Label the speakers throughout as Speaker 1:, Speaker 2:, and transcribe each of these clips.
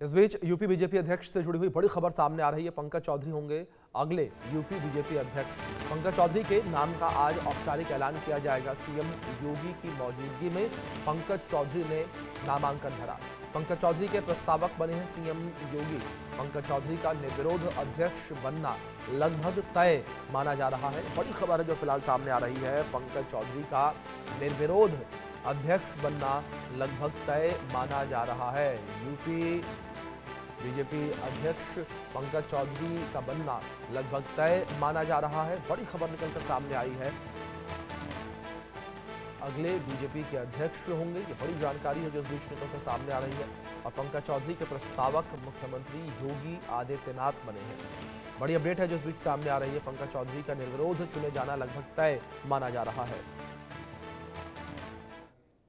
Speaker 1: इस बीच UP BJP अध्यक्ष से जुड़ी हुई बड़ी खबर सामने आ रही है। पंकज चौधरी होंगे अगले यूपी बीजेपी अध्यक्ष। पंकज चौधरी के नाम का आज औपचारिक ऐलान किया जाएगा। सीएम योगी की मौजूदगी में पंकज चौधरी ने नामांकन भरा। पंकज चौधरी के प्रस्तावक बने हैं सीएम योगी। पंकज चौधरी का निर्विरोध अध्यक्ष बनना लगभग तय माना जा रहा है। बड़ी खबर है जो फिलहाल सामने आ रही है। पंकज चौधरी का निर्विरोध अध्यक्ष बनना लगभग तय माना जा रहा है। यूपी बीजेपी अध्यक्ष पंकज चौधरी का बनना लगभग तय माना जा रहा है। बड़ी खबर निकलकर सामने आई है। अगले बीजेपी के अध्यक्ष होंगे, ये बड़ी जानकारी है जो इस बीच निकलकर सामने आ रही है। और पंकज चौधरी के प्रस्तावक मुख्यमंत्री योगी आदित्यनाथ बने हैं। बड़ी अपडेट है जो इस बीच सामने आ रही है। पंकज चौधरी का निर्विरोध चुने जाना लगभग तय माना जा रहा है।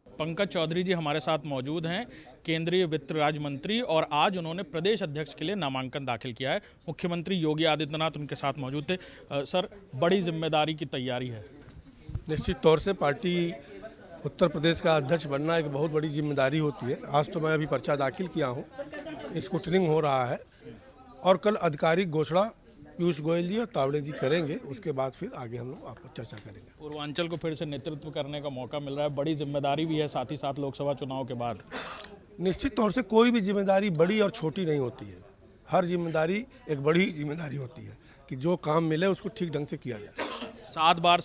Speaker 2: पंकज चौधरी जी हमारे साथ मौजूद हैं, केंद्रीय वित्त राज्य मंत्री, और आज उन्होंने प्रदेश अध्यक्ष के लिए नामांकन दाखिल किया है। मुख्यमंत्री योगी आदित्यनाथ उनके साथ मौजूद थे। सर, बड़ी जिम्मेदारी की तैयारी है।
Speaker 3: निश्चित तौर से पार्टी उत्तर प्रदेश का अध्यक्ष बनना एक बहुत बड़ी जिम्मेदारी होती है। आज तो मैं अभी पर्चा दाखिल किया हूँ, स्क्रूटनिंग हो रहा है और कल आधिकारिक घोषणा पीयूष गोयल जी और तावड़े जी करेंगे। उसके बाद फिर आगे हम लोग आपको चर्चा करेंगे।
Speaker 2: पूर्वांचल को फिर से नेतृत्व करने का मौका मिल रहा है, बड़ी जिम्मेदारी भी है साथ ही साथ लोकसभा चुनाव के बाद।
Speaker 3: निश्चित तौर से कोई भी जिम्मेदारी बड़ी और छोटी नहीं होती है। हर जिम्मेदारी एक बड़ी जिम्मेदारी होती है कि जो काम मिले उसको ठीक ढंग से किया जाए।
Speaker 2: 7 बार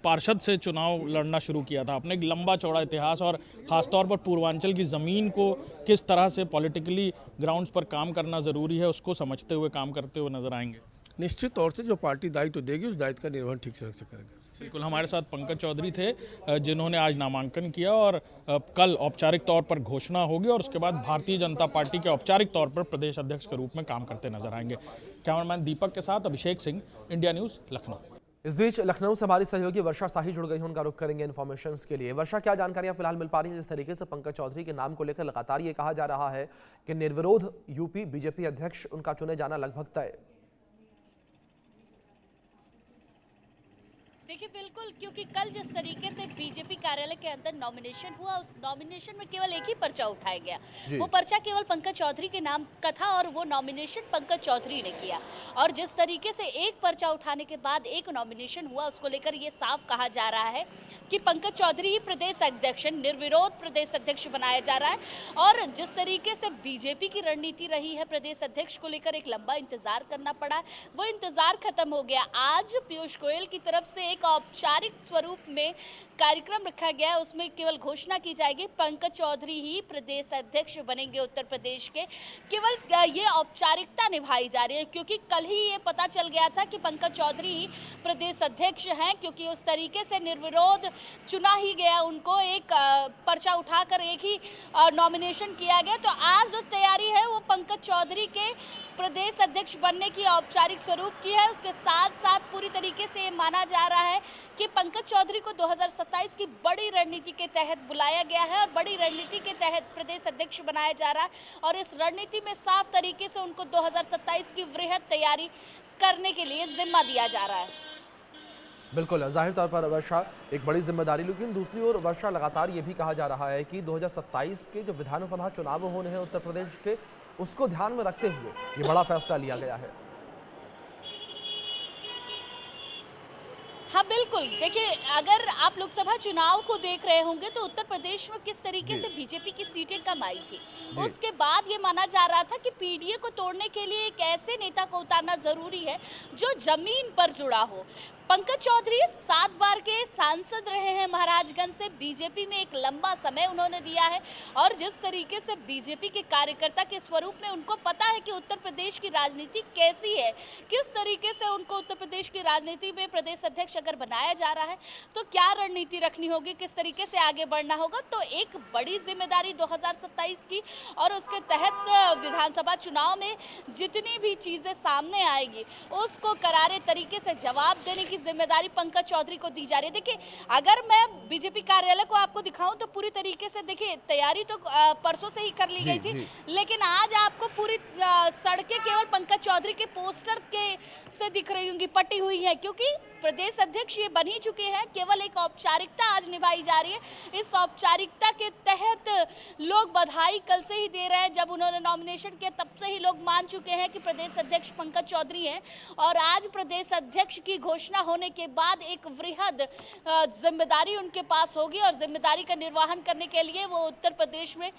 Speaker 2: पार्षद से चुनाव लड़ना शुरू किया था आपने, एक लंबा चौड़ा इतिहास, और खासतौर पर पूर्वांचल की ज़मीन को किस तरह से पॉलिटिकली ग्राउंड्स पर काम करना ज़रूरी है उसको समझते हुए काम करते हुए नजर आएंगे।
Speaker 3: निश्चित तौर से जो पार्टी दायित्व देगी उस दायित्व का निर्वहन ठीक से करेंगे।
Speaker 2: बिल्कुल, हमारे साथ पंकज चौधरी थे जिन्होंने आज नामांकन किया, और कल औपचारिक तौर पर घोषणा होगी और उसके बाद भारतीय जनता पार्टी के औपचारिक तौर पर प्रदेश अध्यक्ष के रूप में काम करते नजर आएंगे। कैमरामैन दीपक के साथ अभिषेक सिंह, इंडिया न्यूज़, लखनऊ।
Speaker 1: इस बीच लखनऊ से हमारी सहयोगी वर्षा शाही जुड़ गई हैं, उनका रुख करेंगे इन्फॉर्मेशन के लिए। वर्षा, क्या जानकारियां फिलहाल मिल पा रही हैं? जिस तरीके से पंकज चौधरी के नाम को लेकर लगातार ये कहा जा रहा है कि निर्विरोध यूपी बीजेपी अध्यक्ष उनका चुने जाना लगभग तय।
Speaker 4: देखिए, बिल्कुल, क्योंकि कल जिस तरीके से बीजेपी कार्यालय के अंदर नॉमिनेशन हुआ, उस नॉमिनेशन में केवल एक ही पर्चा उठाया गया। वो पर्चा केवल पंकज चौधरी के नाम का था और वो नॉमिनेशन पंकज चौधरी ने किया। और जिस तरीके से एक पर्चा उठाने के बाद एक नॉमिनेशन हुआ, उसको लेकर ये साफ कहा जा रहा है कि पंकज चौधरी ही प्रदेश अध्यक्ष, निर्विरोध प्रदेश अध्यक्ष बनाया जा रहा है। और जिस तरीके से बीजेपी की रणनीति रही है, प्रदेश अध्यक्ष को लेकर एक लंबा इंतजार करना पड़ा, वो इंतजार खत्म हो गया। आज पीयूष गोयल की तरफ से एक औपचारिक स्वरूप में कार्यक्रम रखा गया है। उसमें केवल घोषणा की जाएगी पंकज चौधरी ही प्रदेश अध्यक्ष बनेंगे उत्तर प्रदेश के। केवल ये औपचारिकता निभाई जा रही है, क्योंकि कल ही ये पता चल गया था कि पंकज चौधरी ही प्रदेश अध्यक्ष हैं, क्योंकि उस तरीके से निर्विरोध चुना ही गया उनको। एक पर्चा उठाकर एक ही नॉमिनेशन किया गया। तो आज जो तैयारी है वो पंकज चौधरी के प्रदेश अध्यक्ष बनने की औपचारिक स्वरूप की है। उसके साथ साथ पूरी तरीके से माना जा रहा है कि पंकज चौधरी को 2027 की बड़ी रणनीति के तहत बुलाया गया है और बड़ी रणनीति के तहत प्रदेश अध्यक्ष बनाया जा रहा है। और इस रणनीति में साफ तरीके से उनको 2027 की वृहद तैयारी करने के लिए जिम्मा दिया जा रहा है।
Speaker 1: बिल्कुल, जाहिर तौर पर वर्षा एक बड़ी जिम्मेदारी, लेकिन दूसरी ओर वर्षा लगातार ये भी कहा जा रहा है कि 2027 के जो विधानसभा चुनाव होने हैं उत्तर प्रदेश के, उसको ध्यान में रखते हुए ये बड़ा फैसला लिया गया है।
Speaker 4: हाँ, बिल्कुल, देखिए, अगर आप लोकसभा चुनाव को देख रहे होंगे तो उत्तर प्रदेश में किस तरीके से बीजेपी की सीटें कम आई थी। उसके बाद ये माना जा रहा था कि पीडीए को तोड़ने के लिए एक ऐसे नेता को उतारना जरूरी है जो जमीन पर जुड़ा हो। पंकज चौधरी 7 बार के सांसद रहे हैं महाराजगंज से। बीजेपी में एक लंबा समय उन्होंने दिया है और जिस तरीके से बीजेपी के कार्यकर्ता के स्वरूप में उनको पता है कि उत्तर प्रदेश की राजनीति कैसी है, किस तरीके से उनको उत्तर प्रदेश की राजनीति में प्रदेश अध्यक्ष अगर बनाया जा रहा है तो क्या रणनीति रखनी होगी, किस तरीके से आगे बढ़ना होगा। तो एक बड़ी जिम्मेदारी 2027 की, और उसके तहत विधानसभा चुनाव में जितनी भी चीजें सामने आएगी उसको करारे तरीके से जवाब देने की जिम्मेदारी पंकज चौधरी को दी जा रही है। देखिए, अगर मैं बीजेपी कार्यालय को आपको दिखाऊं तो पूरी तरीके से, देखिए, तैयारी तो परसों से ही कर ली गई थी, लेकिन आज आपको पूरी सड़कें केवल पंकज चौधरी के पोस्टर के से दिख रही होंगी, पटी हुई है, क्योंकि प्रदेश अध्यक्ष ये बन ही चुके हैं, केवल एक औपचारिकता आज निभाई जा रही है। इस औपचारिकता के तहत लोग बधाई कल से ही दे रहे हैं। जब उन्होंने नॉमिनेशन किया तब से ही लोग मान चुके हैं कि प्रदेश अध्यक्ष पंकज चौधरी हैं, और आज प्रदेश अध्यक्ष की घोषणा होने के बाद एक वृहद जिम्मेदारी उनके पास होगी और जिम्मेदारी का निर्वहन करने के लिए वो उत्तर प्रदेश में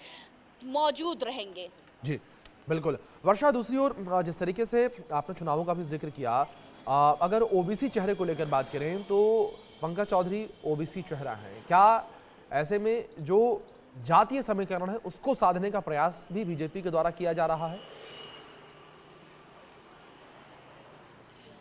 Speaker 4: मौजूद रहेंगे।
Speaker 1: जी बिल्कुल। वर्षा, दूसरी ओर जिस तरीके से आपने चुनावों का भी जिक्र किया, अगर ओबीसी चेहरे को लेकर बात करें तो पंकज चौधरी ओबीसी चेहरा है। क्या ऐसे में जो जातीय समीकरण है उसको साधने का प्रयास भी बीजेपी के द्वारा किया जा रहा है?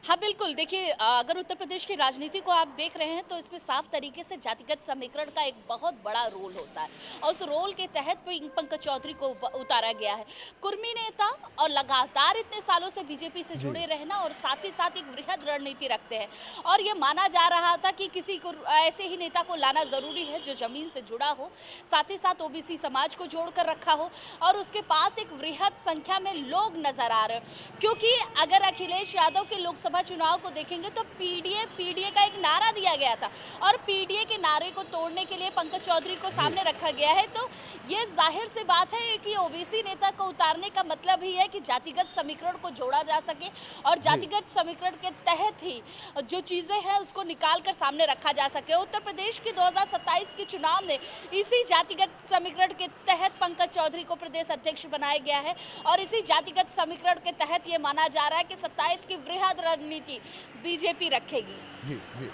Speaker 4: हाँ बिल्कुल, देखिए अगर उत्तर प्रदेश की राजनीति को आप देख रहे हैं तो इसमें साफ तरीके से जातिगत समीकरण का एक बहुत बड़ा रोल होता है, और उस रोल के तहत पंकज चौधरी को उतारा गया है। कुर्मी नेता और लगातार इतने सालों से बीजेपी से जुड़े रहना, और साथ ही साथ एक वृहद रणनीति रखते हैं, और ये माना जा रहा था कि किसी को ऐसे ही नेता को लाना जरूरी है जो जमीन से जुड़ा हो, साथ ही साथ ओबीसी समाज को जोड़कर रखा हो, और उसके पास एक वृहद संख्या में लोग नजर आ रहे हैं। क्योंकि अगर अखिलेश यादव के लोकसभा चुनाव को देखेंगे तो पीडीए का एक नारा दिया गया था, और पीडीए के नारे को तोड़ने के लिए पंकज चौधरी को सामने रखा गया है। तो ये जाहिर सी बात है कि ओबीसी नेता को उतारने का मतलब ही है कि जातिगत समीकरण को जोड़ा जा सके, और जातिगत समीकरण के तहत ही जो चीजें हैं उसको निकाल कर सामने रखा जा सके। उत्तर प्रदेश के 2027 के चुनाव में इसी जातिगत समीकरण के तहत पंकज चौधरी को प्रदेश अध्यक्ष बनाया गया है, और इसी जातिगत समीकरण के तहत ये माना जा रहा है कि 27 की वृहद रणनीति बीजेपी रखेगी।
Speaker 1: जी जी,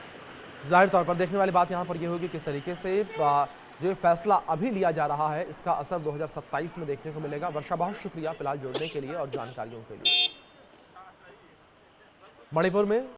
Speaker 1: जाहिर तौर पर देखने वाली बात यहाँ पर यह होगी किस तरीके से जो फैसला अभी लिया जा रहा है इसका असर 2027 में देखने को मिलेगा। वर्षा, बहुत शुक्रिया फिलहाल जुड़ने के लिए और जानकारियों के लिए। मणिपुर में